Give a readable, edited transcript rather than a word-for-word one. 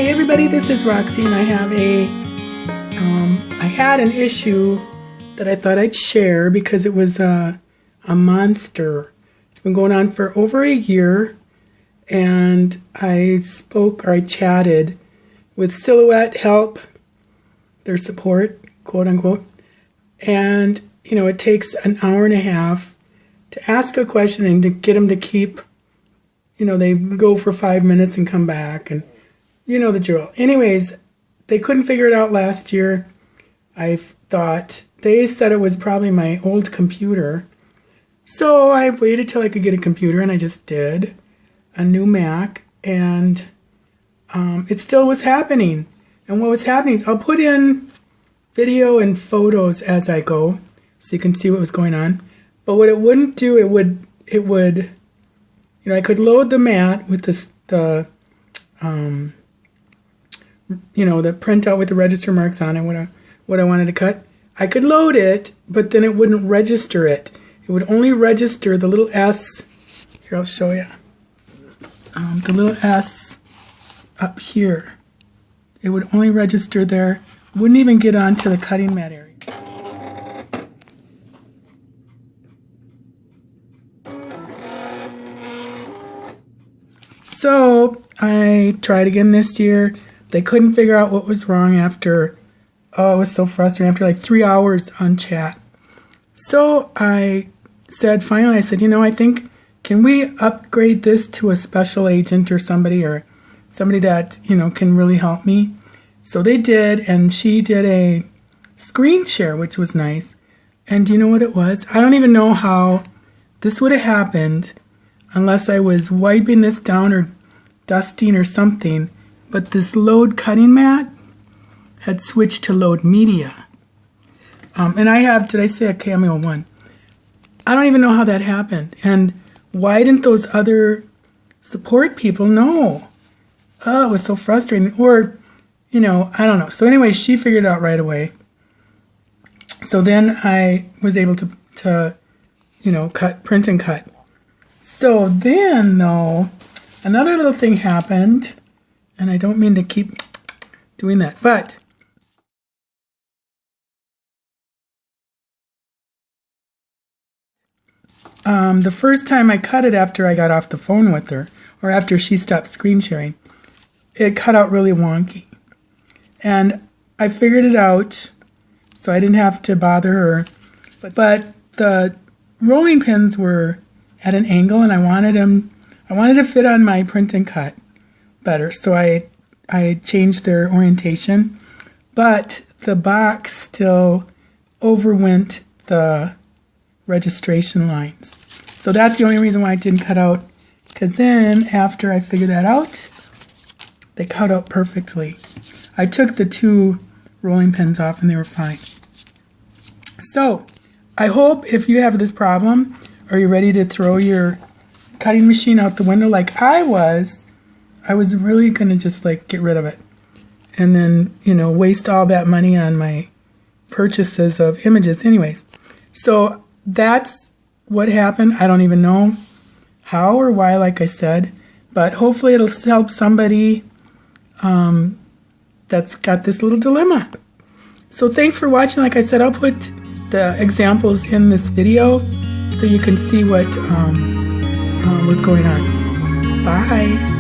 Hey everybody, this is Roxy, and I have I had an issue that I thought I'd share because it was a monster. It's been going on for over a year, and I chatted with Silhouette Help, their support, quote unquote, and it takes an hour and a half to ask a question and to get them to keep, they go for 5 minutes and come back, and the drill. Anyways, they couldn't figure it out last year. I thought they said it was probably my old computer. So I waited till I could get a computer, and I just did a new Mac, and it still was happening. And what was happening, I'll put in video and photos as I go so you can see what was going on. But what it wouldn't do, it would I could load the mat with the printout with the register marks on it, what I wanted to cut. I could load it, but then it wouldn't register it. It would only register the little S. Here, I'll show you. The little S up here. It would only register there. Wouldn't even get onto the cutting mat area. So I tried again this year. They couldn't figure out what was wrong after, it was so frustrating, after like 3 hours on chat. So I said, finally, I think, can we upgrade this to a special agent or somebody that, can really help me? So they did, and she did a screen share, which was nice. And do you know what it was? I don't even know how this would have happened unless I was wiping this down or dusting or something. But this load cutting mat had switched to load media. And I have, did I say a Cameo 1? I don't even know how that happened. And why didn't those other support people know? Oh, it was so frustrating. Or, I don't know. So anyway, she figured it out right away. So then I was able to print and cut. So then, though, another little thing happened. And I don't mean to keep doing that, but the first time I cut it after I got off the phone with her, or after she stopped screen sharing, it cut out really wonky. And I figured it out, so I didn't have to bother her. But the rolling pins were at an angle, and I wanted to fit on my print and cut better, so I changed their orientation, but the box still overwent the registration lines. So that's the only reason why it didn't cut out, because then after I figured that out, they cut out perfectly. I took the 2 rolling pins off and they were fine. So I hope if you have this problem, or you're ready to throw your cutting machine out the window like I was really going to just get rid of it. And then, waste all that money on my purchases of images anyways. So that's what happened. I don't even know how or why, like I said. But hopefully it'll help somebody that's got this little dilemma. So thanks for watching. Like I said, I'll put the examples in this video so you can see what was going on. Bye.